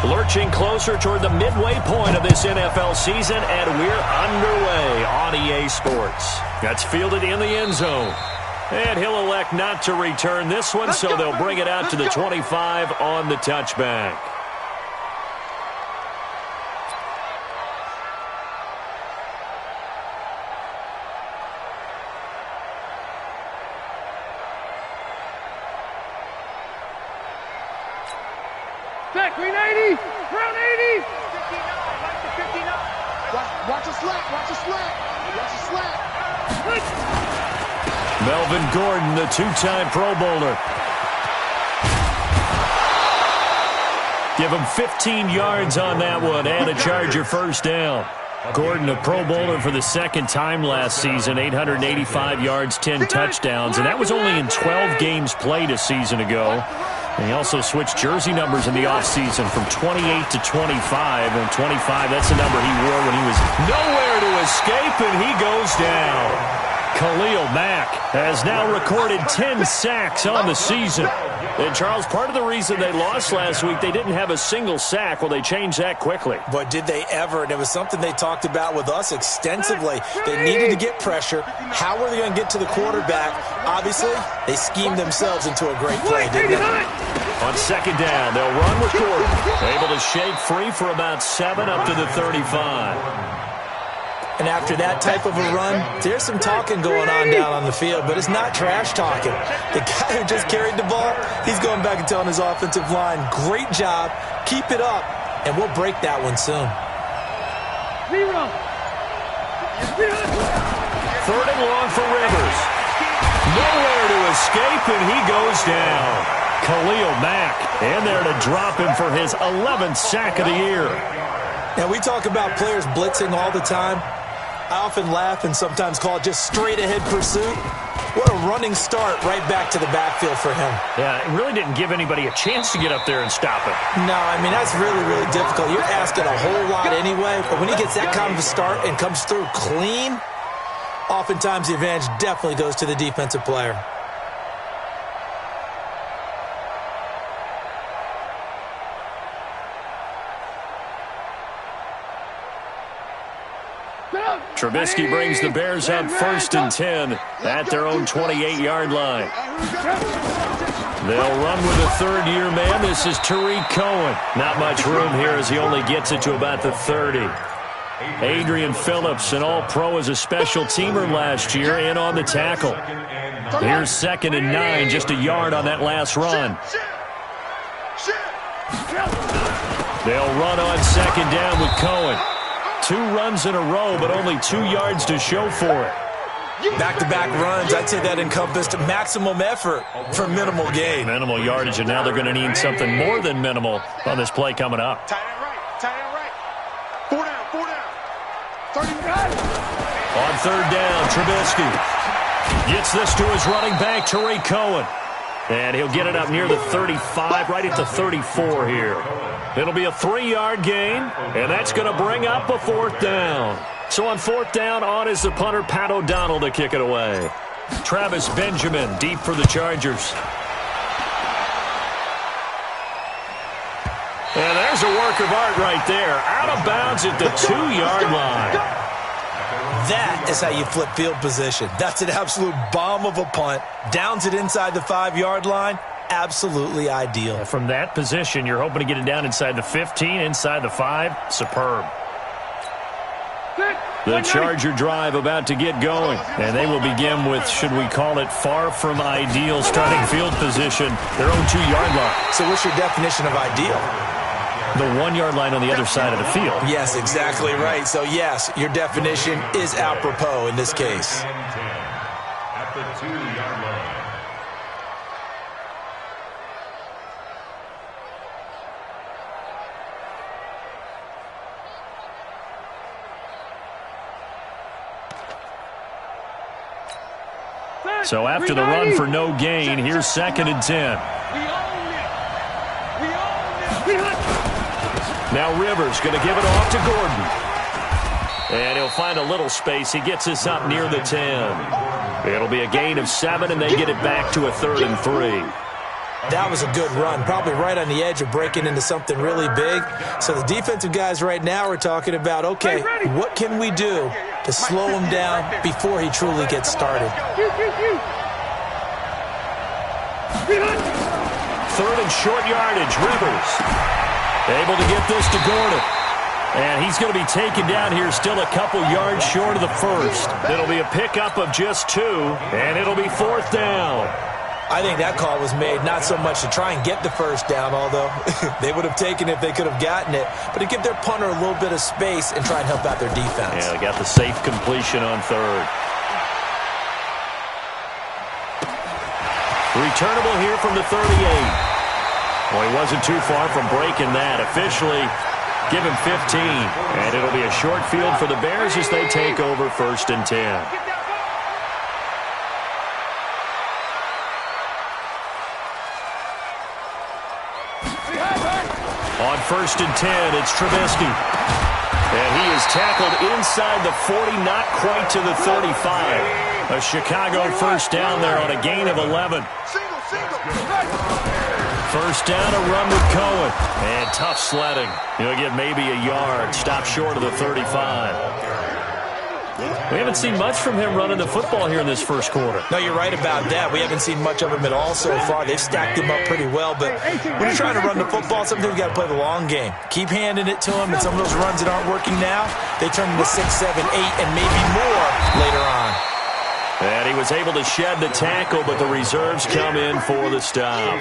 Lurching closer toward the midway point of this NFL season, and we're underway on EA Sports. That's fielded in the end zone. And he'll elect not to return this one, so they'll bring it out to the 25 on the touchback. Green 80! Ground 80! 59, right to 59. Watch a slant, watch a slant. Watch a slant. Melvin Gordon, the two-time Pro Bowler. Give him 15 yards on that one and a Charger first down. Gordon, a Pro Bowler for the second time last season, 885 yards, 10 touchdowns, and that was only in 12 games played a season ago. And he also switched jersey numbers in the offseason from 28 to 25, and 25, that's the number he wore when he was nowhere to escape, and he goes down. Khalil Mack has now recorded 10 sacks on the season. And, Charles, part of the reason they lost last week, they didn't have a single sack. Well, they changed that quickly. But did they ever? And it was something they talked about with us extensively. They needed to get pressure. How were they going to get to the quarterback? Obviously, they schemed themselves into a great play, didn't they? On second down, they'll run with Gordon. Able to shake free for about 7 up to the 35. And after that type of a run, there's some talking going on down on the field, but it's not trash talking. The guy who just carried the ball, he's going back and telling his offensive line, great job, keep it up, and we'll break that one soon. Third and long for Rivers. Nowhere to escape, and he goes down. Khalil Mack in there to drop him for his 11th sack of the year. Now, we talk about players blitzing all the time. I often laugh and sometimes call it just straight-ahead pursuit. What a running start right back to the backfield for him. Yeah, it really didn't give anybody a chance to get up there and stop it. No, I mean, that's really, really difficult. You're asking a whole lot anyway, but when he gets that kind of a start and comes through clean, oftentimes the advantage definitely goes to the defensive player. Trubisky brings the Bears up 1st and 10 at their own 28-yard line. They'll run with a third-year man. This is Tariq Cohen. Not much room here as he only gets it to about the 30. Adrian Phillips, an all-pro as a special teamer last year, in on the tackle. Here's 2nd and 9, just a yard on that last run. They'll run on 2nd down with Cohen. 2 runs in a row, but only 2 yards to show for it. Back-to-back runs, I'd say that encompassed maximum effort for minimal gain. Minimal yardage, and now they're going to need something more than minimal on this play coming up. Tight end right. 4 down. 30 guys. On 3rd down, Trubisky gets this to his running back, Tariq Cohen. And he'll get it up near the 35, right at the 34 here. It'll be a 3-yard gain, and that's going to bring up a 4th down. So on 4th down, on is the punter, Pat O'Donnell, to kick it away. Travis Benjamin deep for the Chargers. And there's a work of art right there. Out of bounds at the 2-yard line. That is how you flip field position. That's an absolute bomb of a punt. Downs it inside the 5-yard line. Absolutely ideal. From that position, you're hoping to get it down inside the 15, inside the 5. Superb. The Charger drive about to get going, and they will begin with, should we call it, far from ideal starting field position, their own 2-yard line. So what's your definition of ideal? The 1-yard line on the other side of the field. Yes, exactly right. So, yes, your definition is apropos in this case. At the 2-yard line. So after the run for no gain, here's 2nd and 10. Now Rivers going to give it off to Gordon. And he'll find a little space. He gets this up near the 10. It'll be a gain of 7, and they get it back to a 3rd and 3. That was a good run, probably right on the edge of breaking into something really big. So the defensive guys right now are talking about, okay, what can we do to slow him down before he truly gets started? Third and short yardage, Rivers. Able to get this to Gordon. And he's going to be taken down here still a couple yards short of the first. It'll be a pickup of just 2, and it'll be 4th down. I think that call was made not so much to try and get the first down, although they would have taken it if they could have gotten it, but to give their punter a little bit of space and try and help out their defense. Yeah, they got the safe completion on 3rd. Returnable here from the 38. Well, he wasn't too far from breaking that. Officially, give him 15. And it'll be a short field for the Bears as they take over 1st and 10. On 1st and 10, it's Trubisky. And he is tackled inside the 40, not quite to the 35. A Chicago first down there on a gain of 11. First down, a run with Cohen. And tough sledding. He'll get maybe a yard. Stop short of the 35. We haven't seen much from him running the football here in this first quarter. No, you're right about that. We haven't seen much of him at all so far. They've stacked him up pretty well, but when you're trying to run the football, sometimes you got to play the long game. Keep handing it to him, and some of those runs that aren't working now, they turn into 6, 7, 8, and maybe more later on. And he was able to shed the tackle, but the reserves come in for the stop.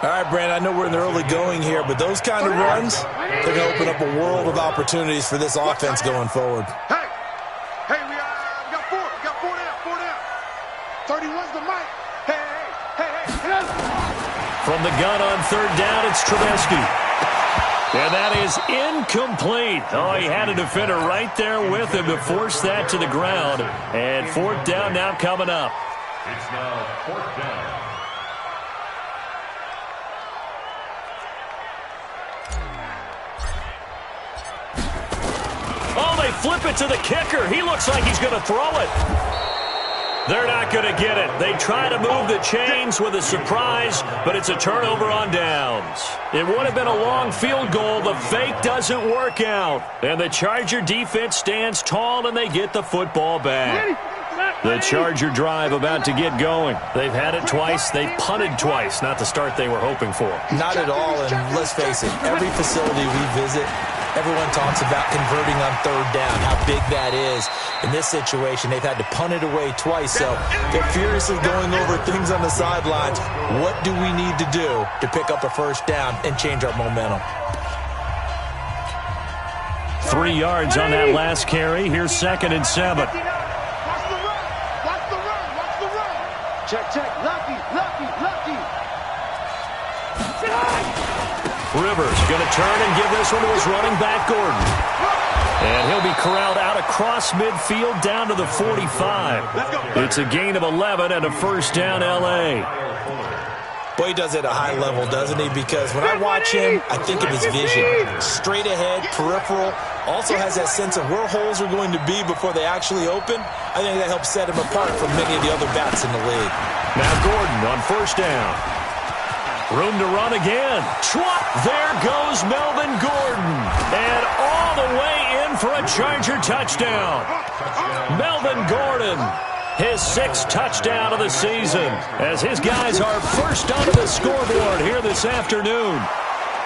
All right, Brandon, I know we're in the early going here, but those kind of runs, they're going to open up a world of opportunities for this offense going forward. Hey, we got 4. We got 4 down. 31's the mic. Hey. From the gun on 3rd down, it's Trubisky. And that is incomplete. Oh, he had a defender right there with him to force that to the ground. And 4th down now coming up. It's now 4th down. Oh, they flip it to the kicker. He looks like he's going to throw it. They're not going to get it. They try to move the chains with a surprise, but it's a turnover on downs. It would have been a long field goal. The fake doesn't work out. And the Charger defense stands tall, and they get the football back. The Charger drive about to get going. They've had it twice. They've punted twice. Not the start they were hoping for. Not at all, and let's face it, every facility we visit, everyone talks about converting on 3rd down, how big that is. In this situation, they've had to punt it away twice, so they're furiously going over things on the sidelines. What do we need to do to pick up a first down and change our momentum? 3 yards on that last carry. Here's 2nd and 7. Watch the run. Check. Lucky. Rivers going to turn and give this one to his running back, Gordon. And he'll be corralled out across midfield down to the 45. It's a gain of 11 and a first down, L.A. Boy, he does it at a high level, doesn't he? Because when I watch him, I think of his vision. Straight ahead, peripheral. Also has that sense of where holes are going to be before they actually open. I think that helps set him apart from many of the other backs in the league. Now Gordon on first down. Room to run again. Schwap. There goes Melvin Gordon. And all the way in for a Charger touchdown. Melvin Gordon, his 6th touchdown of the season, as his guys are first onto the scoreboard here this afternoon.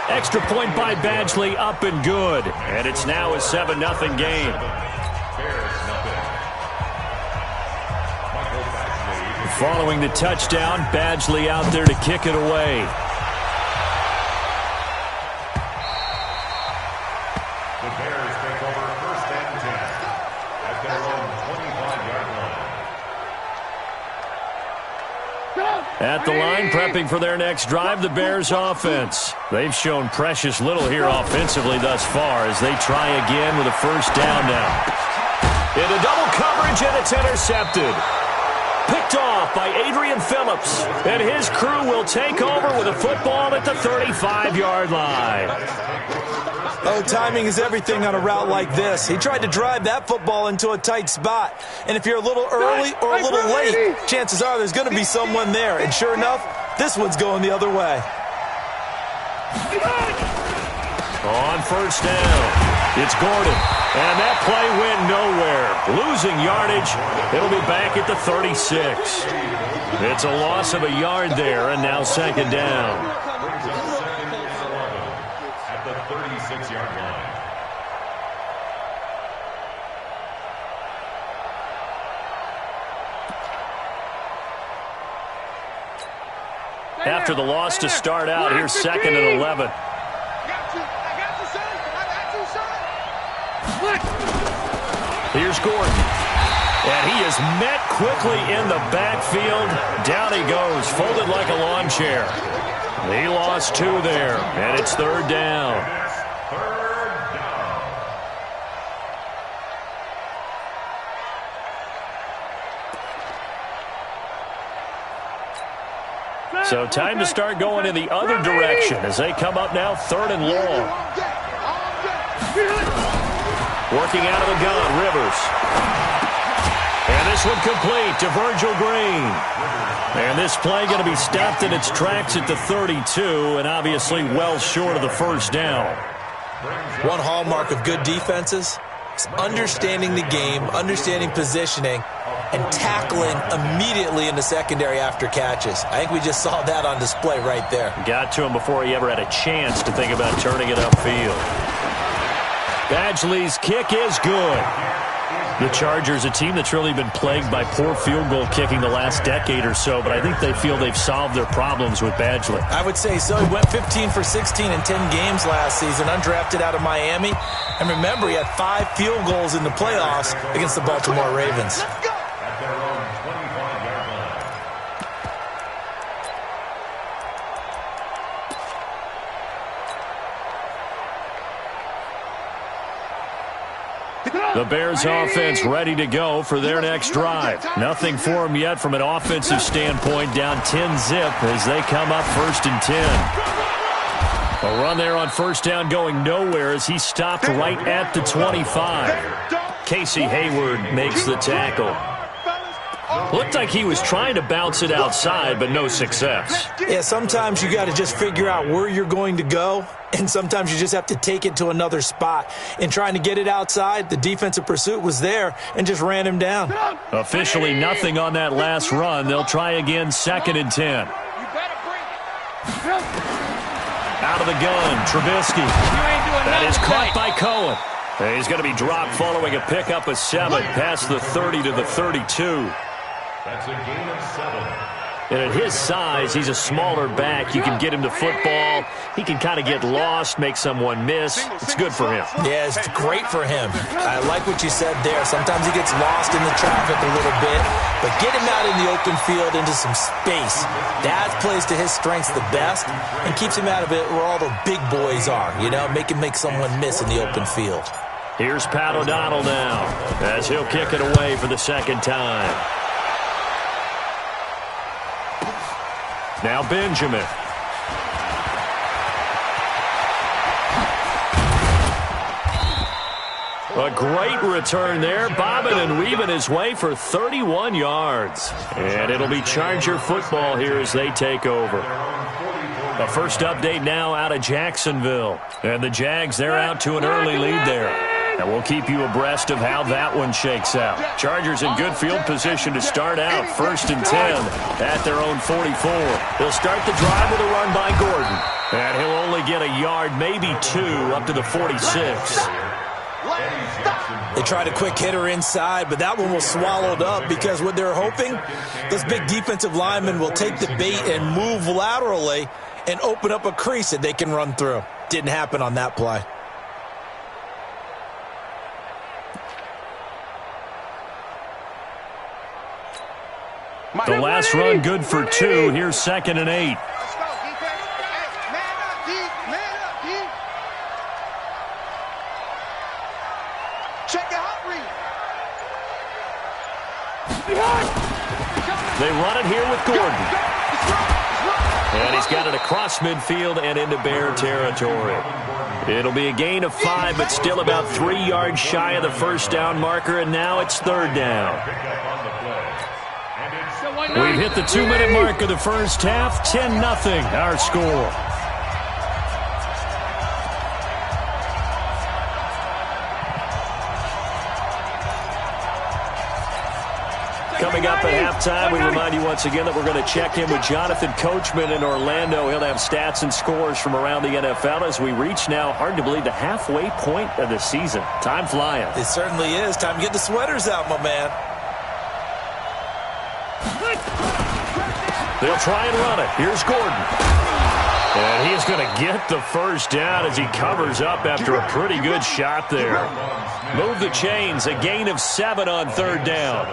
Extra point by Badgley, up and good. And it's now a 7-0 game. Following the touchdown, Badgley out there to kick it away. The Bears take over 1st and 10 at their own 25-yard line. At the line, prepping for their next drive, the Bears offense. They've shown precious little here offensively thus far as they try again with a first down now. Into double coverage, and it's intercepted. Picked off by Adrian Phillips, and his crew will take over with a football at the 35-yard line. Oh, timing is everything on a route like this. He tried to drive that football into a tight spot. And if you're a little early or a little late, chances are there's going to be someone there. And sure enough, This one's going the other way. On first down, it's Gordon. And that play went nowhere. Losing yardage. It'll be back at the 36. It's a loss of a yard there, and now second down. At the 36-yard line. After the loss to start out, here's second and 11. Here's Gordon. And he is met quickly in the backfield. Down he goes, folded like a lawn chair. He lost 2 there, and it's third down. So time to start going in the other direction as they come up now third and long. Working out of the gun, Rivers. And this one complete to Virgil Green. And this play going to be stopped in its tracks at the 32, and obviously well short of the first down. One hallmark of good defenses is understanding the game, understanding positioning, and tackling immediately in the secondary after catches. I think we just saw that on display right there. Got to him before he ever had a chance to think about turning it upfield. Badgley's kick is good. The Chargers, a team that's really been plagued by poor field goal kicking the last decade or so, but I think they feel they've solved their problems with Badgley. I would say so. He went 15 for 16 in 10 games last season, undrafted out of Miami. And remember, he had 5 field goals in the playoffs against the Baltimore Ravens. The Bears offense ready to go for their next drive. Nothing for them yet from an offensive standpoint, down 10-zip as they come up first and 10. A run there on first down going nowhere as he stopped right at the 25. Casey Hayward makes the tackle. Looked like he was trying to bounce it outside, but no success. Yeah, sometimes you got to just figure out where you're going to go, and sometimes you just have to take it to another spot. In trying to get it outside, the defensive pursuit was there and just ran him down. Officially nothing on that last run. They'll try again, second and 10. Out of the gun, Trubisky. That is caught by Cohen. He's going to be dropped following a pickup of 7 past the 30 to the 32. That's a gain of 7. And at his size, he's a smaller back. You can get him to football. He can kind of get lost, make someone miss. It's good for him. Yeah, it's great for him. I like what you said there. Sometimes he gets lost in the traffic a little bit, but get him out in the open field into some space. That plays to his strengths the best and keeps him out of it where all the big boys are, you know, make him make someone miss in the open field. Here's Pat O'Donnell now as he'll kick it away for the second time. Now Benjamin. A great return there, bobbing and weaving his way for 31 yards. And it'll be Charger football here as they take over. A first update now out of Jacksonville. And the Jags, they're out to an early lead there. And we'll keep you abreast of how that one shakes out. Chargers in good field position to start out. First and 10 at their own 44. They'll start the drive with a run by Gordon. And he'll only get a yard, maybe 2, up to the 46. They tried a quick hitter inside, but that one was swallowed up because what they're hoping, those big defensive linemen will take the bait and move laterally and open up a crease that they can run through. Didn't happen on that play. The last run good for 2. Here's second and 8. Let's go, defense. Hey, man up, D. Man up, D. Check the hot read. They run it here with Gordon. And he's got it across midfield and into Bear territory. It'll be a gain of 5, but still about 3 yards shy of the first down marker, and now it's third down. We've hit the 2-minute mark of the first half. 10-0 our score. Coming up at halftime, we remind you once again that we're going to check in with Jonathan Coachman in Orlando. He'll have stats and scores from around the NFL as we reach now, hard to believe, the halfway point of the season. Time flying. It certainly is. Time to get the sweaters out, my man. They'll try and run it. Here's Gordon. And he's going to get the first down as he covers up after a pretty good shot there. Move the chains. A gain of 7 on 3rd down.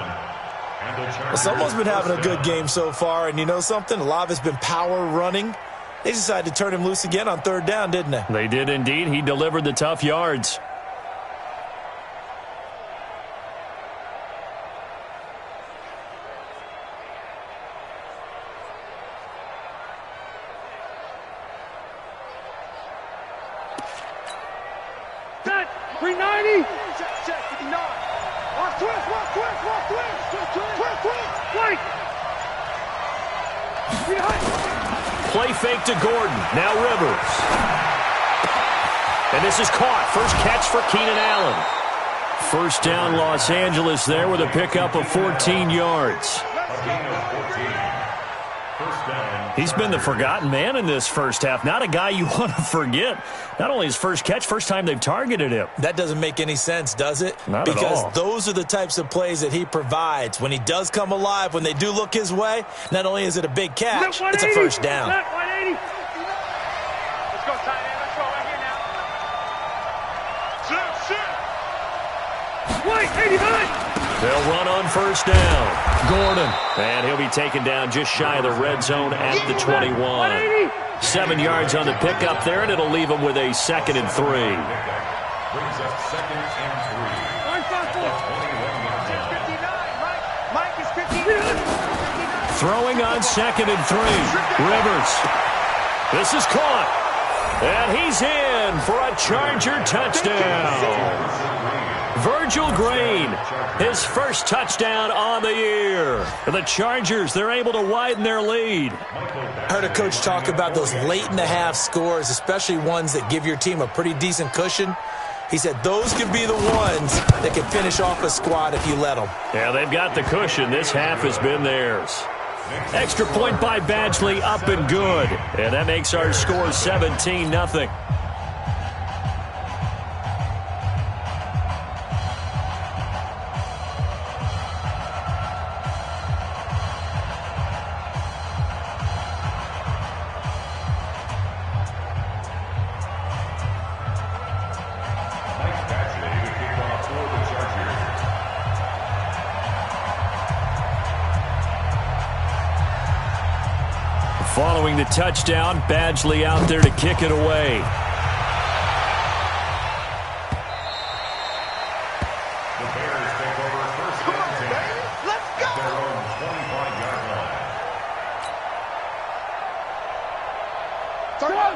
Well, someone's been having a good game so far, and you know something? A lot of it's been power running. They decided to turn him loose again on 3rd down, didn't they? They did indeed. He delivered the tough yards. Set. 390. Check. 59. Watch twist. Flank. Play fake to Gordon. Now Rivers. And this is caught. First catch for Keenan Allen. First down Los Angeles there with a pickup of 14 yards. He's been the forgotten man in this first half. Not a guy you want to forget. Not only his first catch, first time they've targeted him. That doesn't make any sense, does it? Not at all. Because those are the types of plays that he provides. When he does come alive, when they do look his way, not only is it a big catch, it's a first down. 180. Let's go, tight end. Let's go right here now. Sit. Wait, 89. They'll run on first down. Gordon. And he'll be taken down just shy of the red zone at the 21. 7 yards on the pickup there, and it'll leave him with a 2nd and 3. Brings up 2nd and 3. Mike is 15. Throwing on 2nd and 3. Rivers. This is caught. And he's in for a Charger touchdown. Virgil Green, his first touchdown on the year. The Chargers, they're able to widen their lead. I heard a coach talk about those late-in-the-half scores, especially ones that give your team a pretty decent cushion. He said those could be the ones that can finish off a squad if you let them. Yeah, they've got the cushion. This half has been theirs. Extra point by Badgley, up and good. And that makes our score 17-0. Following the touchdown, Badgley out there to kick it away. The Bears take over first and 10. Let's go. At their own 25-yard line.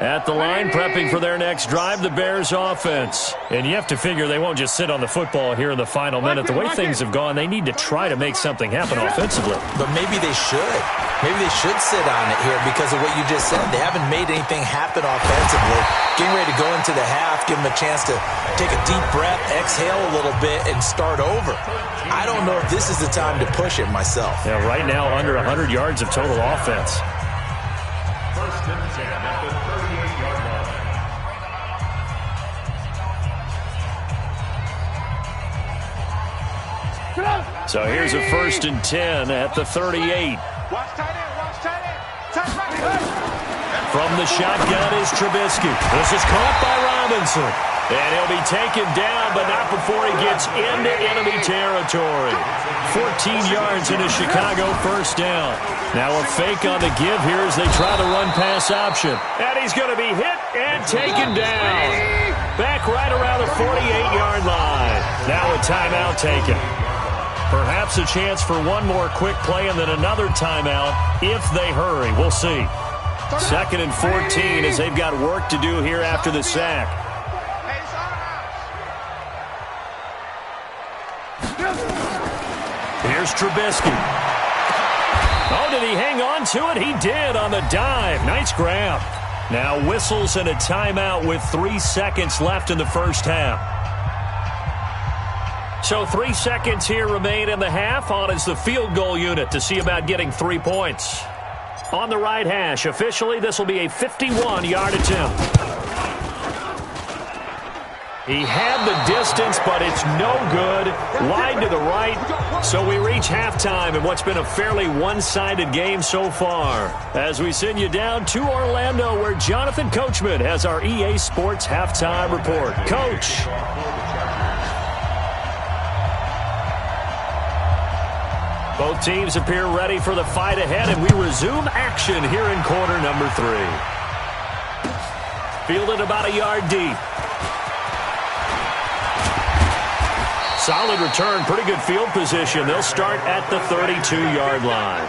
At the line, prepping for their next drive, the Bears offense. And you have to figure they won't just sit on the football here in the final minute. The way things have gone, they need to try to make something happen offensively. But maybe they should. Maybe they should sit on it here because of what you just said. They haven't made anything happen offensively. Getting ready to go into the half, give them a chance to take a deep breath, exhale a little bit, and start over. I don't know if this is the time to push it myself. Yeah, right now, under 100 yards of total offense. First and 10 at the 38-yard line. So here's a 1st and 10 at the 38. Watch tight end. Watch tight end. Tight right. From the shotgun is Trubisky. This is caught by Robinson. And he'll be taken down, but not before he gets into enemy territory. 14 yards in a Chicago first down. Now a fake on the give here as they try the run-pass option. And he's going to be hit and taken down. Back right around the 48-yard line. Now a timeout taken. Perhaps a chance for one more quick play and then another timeout if they hurry. We'll see. 2nd and 14 as they've got work to do here after the sack. Here's Trubisky. Oh, did he hang on to it? He did on the dive. Nice grab. Now whistles and a timeout with 3 seconds left in the first half. So 3 seconds here remain in the half. On is the field goal unit to see about getting 3 points. On the right hash, officially, this will be a 51-yard attempt. He had the distance, but it's no good. Wide to the right. So we reach halftime in what's been a fairly one-sided game so far. As we send you down to Orlando, where Jonathan Coachman has our EA Sports halftime report. Coach. Both teams appear ready for the fight ahead, and we resume action here in quarter number 3. Fielded about a yard deep. Solid return, pretty good field position. They'll start at the 32-yard line.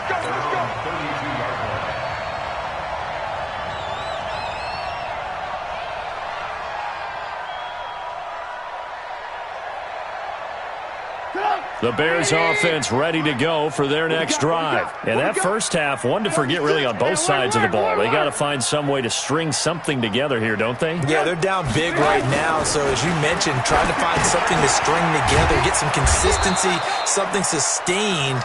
The Bears offense ready to go for their next drive. And that first half, one to forget really on both sides of the ball. They got to find some way to string something together here, don't they? Yeah, they're down big right now. So as you mentioned, trying to find something to string together, get some consistency, something sustained,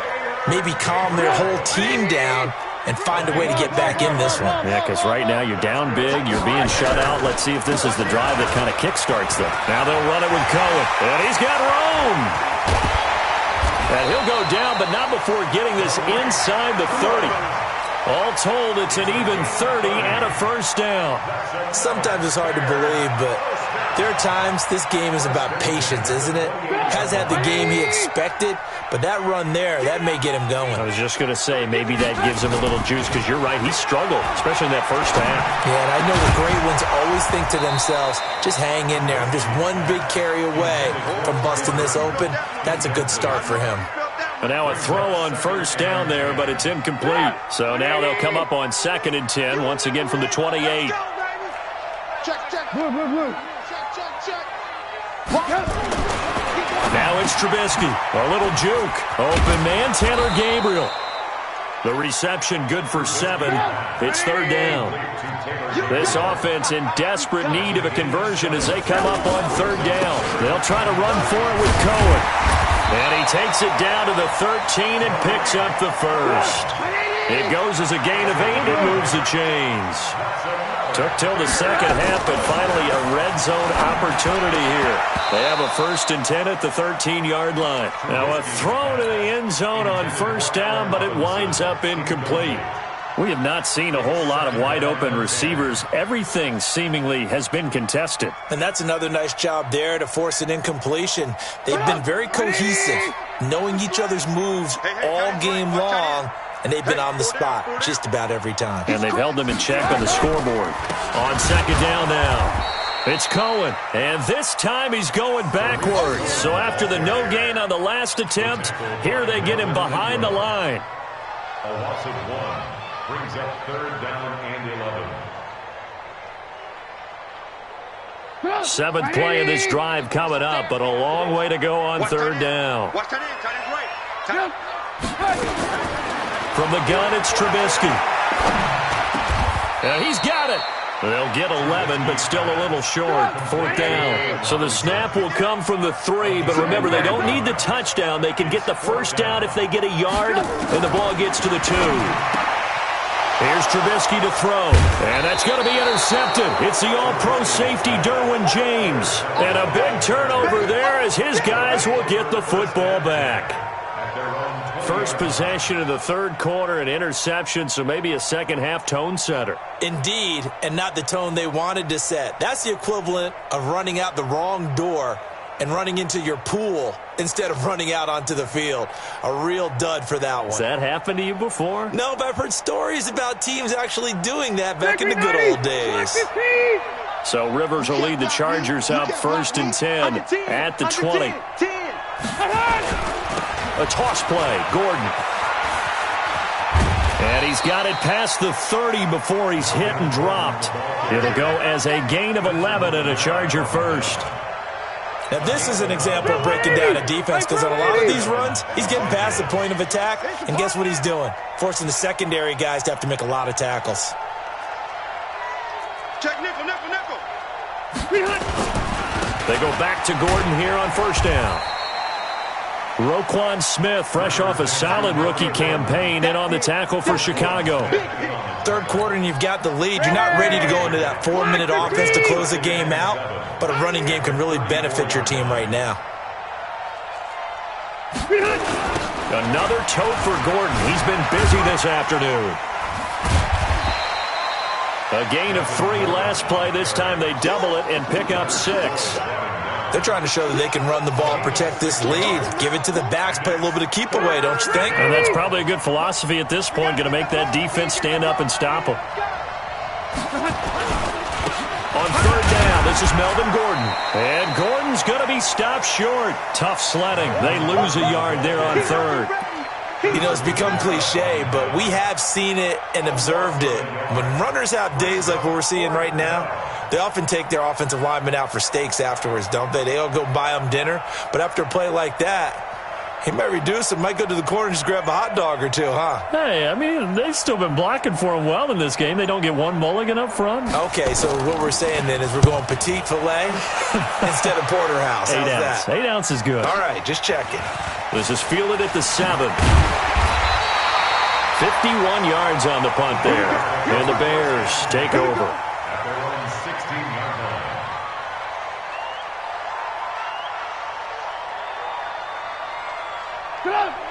maybe calm their whole team down and find a way to get back in this one. Yeah, because right now you're down big, you're being shut out. Let's see if this is the drive that kind of kickstarts them. Now they'll run it with Cohen. And he's got room. And he'll go down, but not before getting this inside the 30. All told, it's an even 30 and a first down. Sometimes it's hard to believe, but there are times this game is about patience, isn't it? Has had the game he expected, but that run there, that may get him going. I was just going to say, maybe that gives him a little juice, because you're right, he struggled, especially in that first half. Yeah, and I know the great ones always think to themselves, just hang in there. I'm just one big carry away from busting this open. That's a good start for him. And now a throw on first down there, but it's incomplete. So now they'll come up on 2nd and 10, once again from the 28. Check. Blue. Check. Now it's Trubisky. A little juke. Open man, Taylor Gabriel. The reception good for 7. It's 3rd down. This offense in desperate need of a conversion as they come up on 3rd down. They'll try to run for it with Cohen. And he takes it down to the 13 and picks up the first. It goes as a gain of 8. It moves the chains. Took till the second half, but finally a red zone opportunity here. They have a 1st and 10 at the 13-yard line. Now a throw to the end zone on 1st down, but it winds up incomplete. We have not seen a whole lot of wide-open receivers. Everything seemingly has been contested. And that's another nice job there to force an incompletion. They've been very cohesive, knowing each other's moves all game long, and they've been on the spot just about every time. And they've held them in check on the scoreboard. On 2nd down now, it's Cohen. And this time he's going backwards. So after the no gain on the last attempt, here they get him behind the line. A loss of 1. Brings up 3rd down and 11. 7th play of this drive coming up, but a long way to go on 3rd down. Watch that in, right. From the gun, it's Trubisky. And he's got it. They'll get 11, but still a little short. 4th down. So the snap will come from the 3, but remember, they don't need the touchdown. They can get the 1st down if they get a yard, and the ball gets to the 2. Here's Trubisky to throw, and that's going to be intercepted. It's the all-pro safety, Derwin James. And a big turnover there as his guys will get the football back. First possession of the 3rd quarter, an interception, so maybe a second-half tone setter. Indeed, and not the tone they wanted to set. That's the equivalent of running out the wrong door and running into your pool instead of running out onto the field. A real dud for that one. Has that happened to you before? No, but I've heard stories about teams actually doing that back in the good old days. So Rivers will lead the Chargers up 1st and 10 at the 20. A toss play, Gordon. And he's got it past the 30 before he's hit and dropped. It'll go as a gain of 11 and a Charger first. Now, this is an example of breaking down a defense because on a lot of these runs, he's getting past the point of attack, and guess what he's doing? Forcing the secondary guys to have to make a lot of tackles. Check nickel, nickel, nickel. They go back to Gordon here on first down. Roquan Smith, fresh off a solid rookie campaign, in on the tackle for Chicago. Third quarter and you've got the lead. You're not ready to go into that 4-minute offense to close the game out, but a running game can really benefit your team right now. Another tote for Gordon. He's been busy this afternoon. A gain of 3 last play. This time they double it and pick up 6. They're trying to show that they can run the ball, protect this lead, give it to the backs, play a little bit of keep away, don't you think? And that's probably a good philosophy at this point, going to make that defense stand up and stop them. On third down, this is Melvin Gordon. And Gordon's going to be stopped short. Tough sledding. They lose a yard there on third. You know, it's become cliche, but we have seen it and observed it. When runners have days like what we're seeing right now, they often take their offensive linemen out for steaks afterwards, don't they? They all go buy them dinner. But after a play like that, he might reduce it, might go to the corner and just grab a hot dog or two, huh? Hey, I mean, they've still been blocking for him well in this game. They don't get one mulligan up front. Okay, so what we're saying then is we're going petite filet instead of porterhouse. 8 How's ounce. that? 8 ounce is good. All right, just checking. This is fielded at the 7. 51 yards on the punt there. And the Bears take over.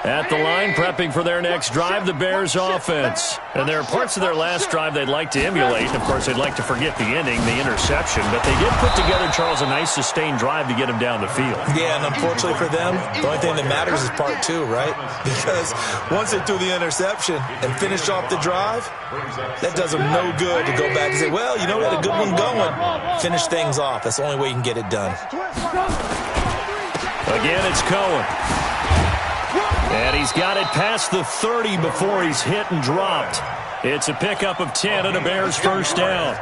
At the line, prepping for their next drive, the Bears offense. And there are parts of their last drive they'd like to emulate. Of course, they'd like to forget the ending, the interception. But they did put together, Charles, a nice sustained drive to get him down the field. Yeah, and unfortunately for them, the only thing that matters is part 2, right? Because once they threw the interception and finished off the drive, that does them no good to go back and say, well, you know, we had a good one going. Finish things off. That's the only way you can get it done. Again, it's Cohen. And he's got it past the 30 before he's hit and dropped. It's a pickup of 10 and a Bears first down.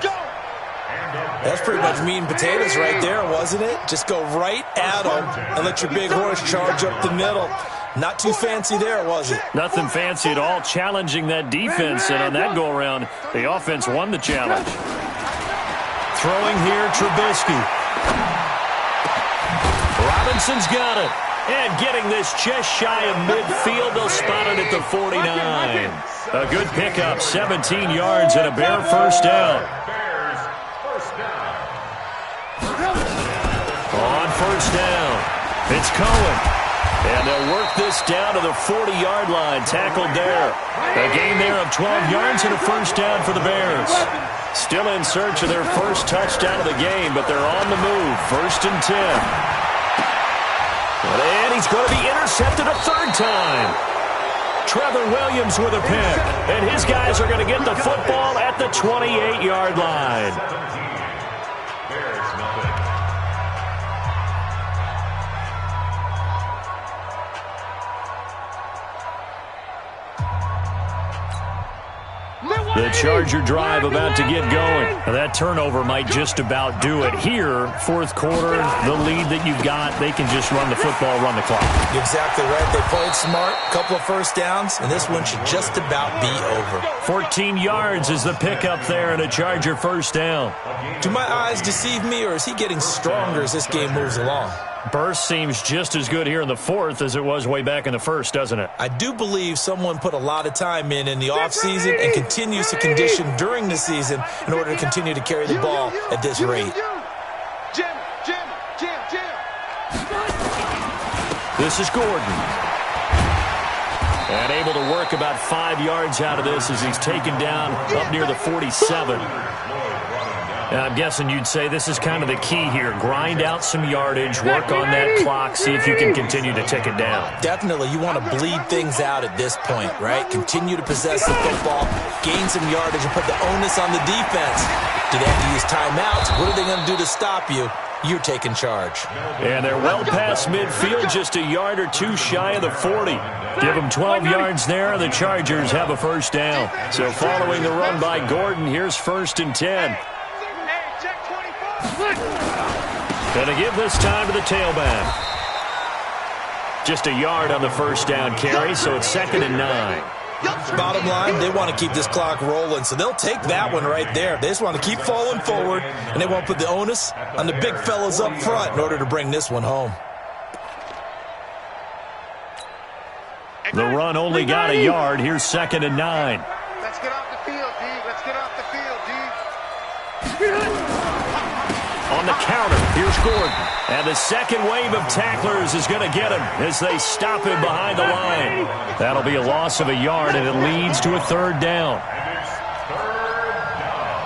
That's pretty much meat and potatoes right there, wasn't it? Just go right at them and let your big horse charge up the middle. Not too fancy there, was it? Nothing fancy at all, challenging that defense. And on that go-around, the offense won the challenge. Throwing here, Trubisky. Robinson's got it. And getting this just shy of midfield, they'll spot it at the 49. A good pickup, 17 yards and a Bear first down. On first down, it's Cohen. And they'll work this down to the 40-yard line, tackled there. A gain there of 12 yards and a first down for the Bears. Still in search of their first touchdown of the game, but they're on the move, 1st and 10. And he's going to be intercepted a 3rd time. Trevor Williams with a pick. And his guys are going to get the football at the 28-yard line. The Charger drive about to get going. Now that turnover might just about do it here. 4th quarter, the lead that you've got, they can just run the football, run the clock. You're exactly right. They played smart, couple of first downs, and this one should just about be over. 14 yards is the pickup there and a Charger first down. Do my eyes deceive me, or is he getting stronger as this game moves along? Burst seems just as good here in the 4th as it was way back in the 1st, doesn't it? I do believe someone put a lot of time in the offseason and continues to condition during the season in order to continue to carry the ball at this rate. This is Gordon. And able to work about 5 yards out of this as he's taken down up near the 47. I'm guessing you'd say this is kind of the key here. Grind out some yardage, work on that clock, see if you can continue to tick it down. Definitely. You want to bleed things out at this point, right? Continue to possess the football, gain some yardage, and put the onus on the defense. Do they have to use timeouts? What are they going to do to stop you? You're taking charge. And they're well past midfield, just a yard or two shy of the 40. Give them 12 yards there, and the Chargers have a first down. So following the run by Gordon, here's 1st and 10. And to give this time to the tailback. Just a yard on the first down carry, so it's 2nd and 9. Bottom line, they want to keep this clock rolling, so they'll take that one right there. They just want to keep falling forward, and they won't put the onus on the big fellas up front in order to bring this one home. The run only got a yard. Here's 2nd and 9. Let's get off the field, D. Let's get off the field, D. On the counter, here's Gordon. And the second wave of tacklers is going to get him as they stop him behind the line. That'll be a loss of a yard, and it leads to a 3rd down. And it's 3rd down.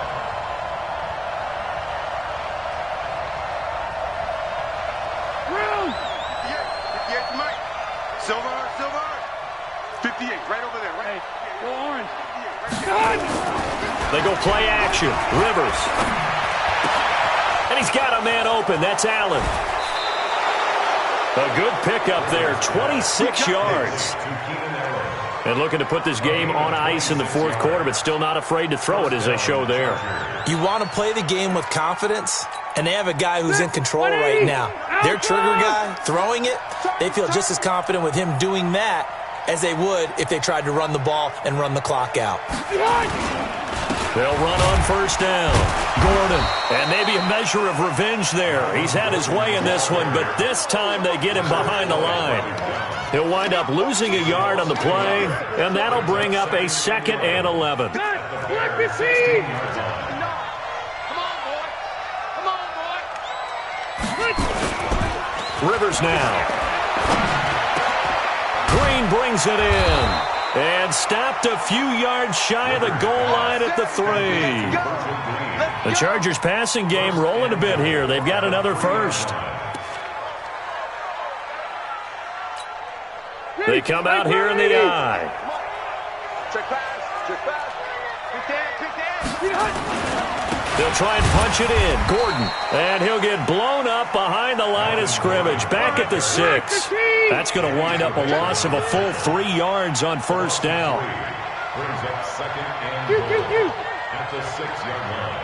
Room! 58, Mike. Silver. 58, right over there. Right. Go orange. They go play action. Rivers. And he's got a man open. That's Allen. A good pickup there. 26 yards. And looking to put this game on ice in the 4th quarter, but still not afraid to throw it as they show there. You want to play the game with confidence, and they have a guy who's in control right now. Their trigger guy, throwing it, they feel just as confident with him doing that as they would if they tried to run the ball and run the clock out. They'll run on 1st down. Gordon, and maybe a measure of revenge there. He's had his way in this one, but this time they get him behind the line. He'll wind up losing a yard on the play, and that'll bring up a 2nd and 11. Let me see! Come on, boy! Rivers now. Green brings it in. And stopped a few yards shy of the goal line at the 3. The Chargers passing game rolling a bit here. They've got another first. They come out here in the eye. Check pass. They'll try and punch it in. Gordon. And he'll get blown up behind the line of scrimmage. Back at the 6. That's going to wind up a loss of a full 3 yards on 1st down. Brings up 2nd and 4 at the 6-yard line.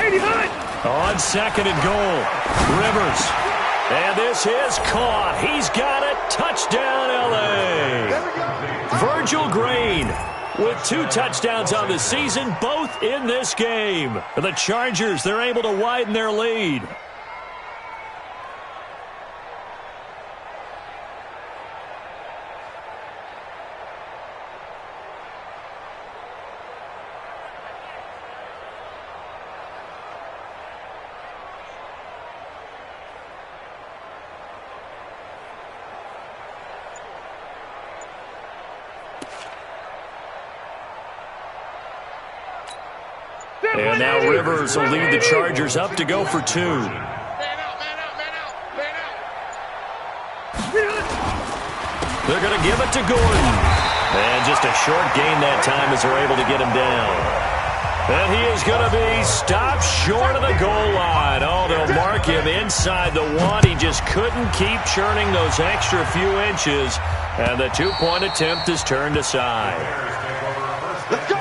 89! On 2nd and goal. Rivers. And this is caught. He's got it. Touchdown, L.A. Virgil Green with 2 touchdowns on the season, both in this game. The Chargers, they're able to widen their lead. And now Rivers will lead the Chargers up to go for 2. Man out. They're going to give it to Gordon. And just a short gain that time as they're able to get him down. And he is going to be stopped short of the goal line. Oh, they'll mark him inside the 1. He just couldn't keep churning those extra few inches. And the 2-point attempt is turned aside. Let's go!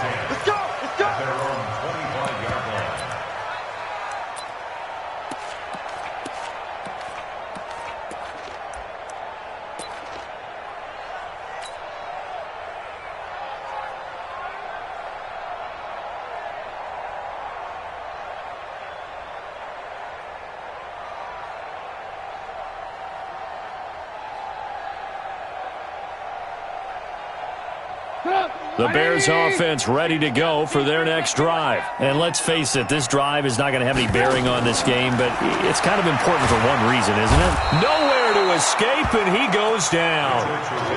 The Bears offense ready to go for their next drive. And let's face it, this drive is not going to have any bearing on this game, but it's kind of important for one reason, isn't it? Nowhere to escape, and he goes down.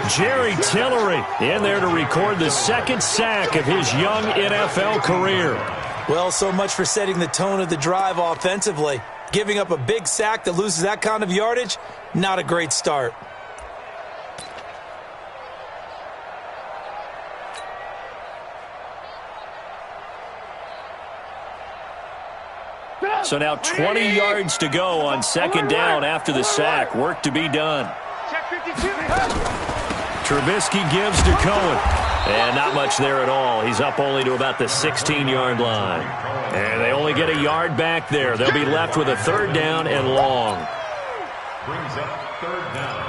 Jerry Tillery in there to record the 2nd sack of his young NFL career. Well, so much for setting the tone of the drive offensively. Giving up a big sack that loses that kind of yardage, not a great start. So now 20 yards to go on 2nd down after the sack. Work to be done. Check 52. Trubisky gives to Cohen. And not much there at all. He's up only to about the 16-yard line. And they only get a yard back there. They'll be left with a 3rd down and long. Brings up 3rd down.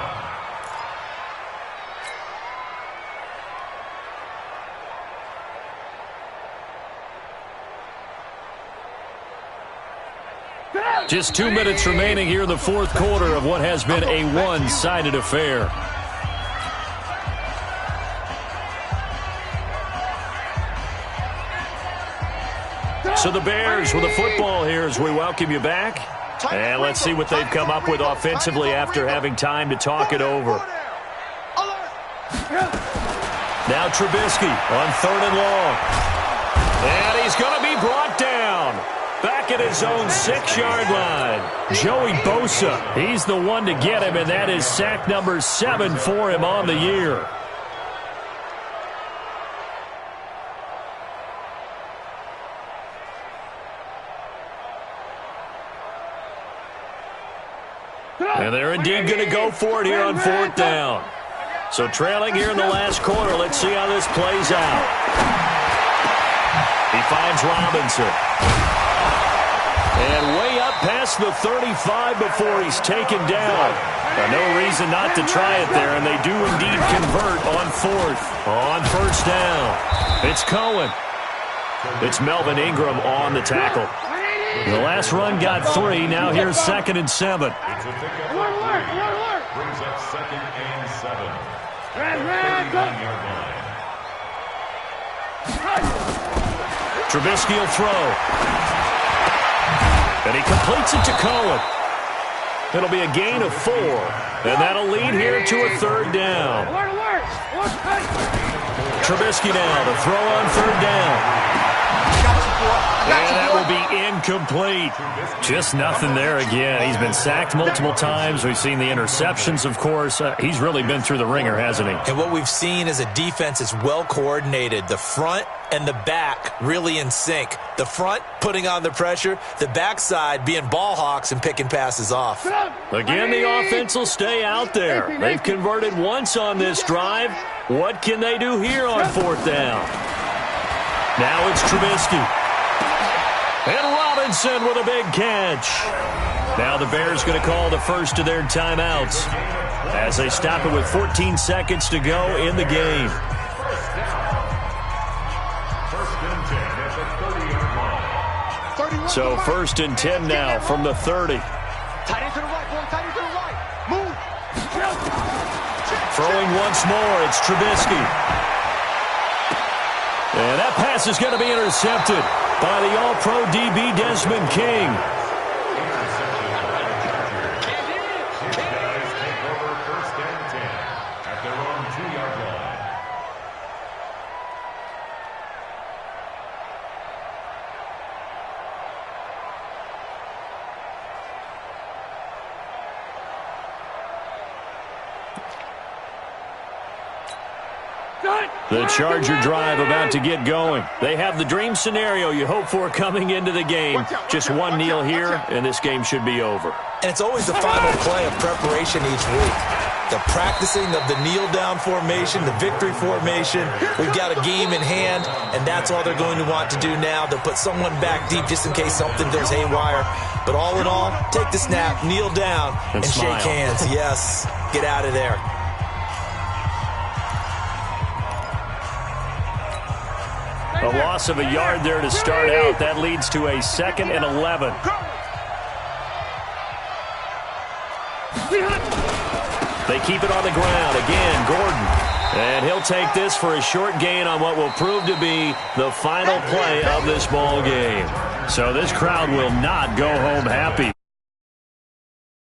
Just 2 minutes remaining here in the 4th quarter of what has been a one-sided affair. So the Bears with the football here as we welcome you back. And let's see what they've come up with offensively after having time to talk it over. Now Trubisky on 3rd and long. And he's going to be brought down. Back at his own 6-yard line. Joey Bosa, he's the one to get him, and that is sack number 7 for him on the year. And they're indeed going to go for it here on 4th down. So trailing here in the last quarter, let's see how this plays out. He finds Robinson. And way up past the 35 before he's taken down. No reason not to try it there, and they do indeed convert on 4th. On 1st down, it's Cohen. It's Melvin Ingram on the tackle. The last run got 3. Now here's 2nd and 7. It's a pickup of 3. Brings up 2nd and 7. At the 39-yard line. Trubisky will throw. And he completes it to Cohen. It'll be a gain of 4. And that'll lead here to a 3rd down. Trubisky now to throw on 3rd down. And that will be incomplete. Just nothing there again. He's been sacked multiple times. We've seen the interceptions, of course. He's really been through the ringer, hasn't he? And what we've seen is a defense that's well coordinated. The front and the back really in sync. The front putting on the pressure, the backside being ball hawks and picking passes off. Again, the offense will stay out there. They've converted once on this drive. What can they do here on 4th down? Now it's Trubisky. And Robinson with a big catch. Now the Bears going to call the first of their timeouts as they stop it with 14 seconds to go in the game. So 1st and 10 now from the 30. Throwing once more, it's Trubisky. And that pass is going to be intercepted by the All-Pro DB Desmond King. Guys take over 1st and 10 at their own 2-yard line. The Charger drive about to get going. They have the dream scenario you hope for coming into the game. Just one kneel here, and this game should be over. And it's always the final play of preparation each week. The practicing of the kneel-down formation, the victory formation. We've got a game in hand, and that's all they're going to want to do now. They'll put someone back deep just in case something goes haywire. But all in all, take the snap, kneel down, and shake hands. Yes, get out of there. A loss of a yard there to start out. That leads to a 2nd and 11. They keep it on the ground. Again, Gordon. And he'll take this for a short gain on what will prove to be the final play of this ball game. So this crowd will not go home happy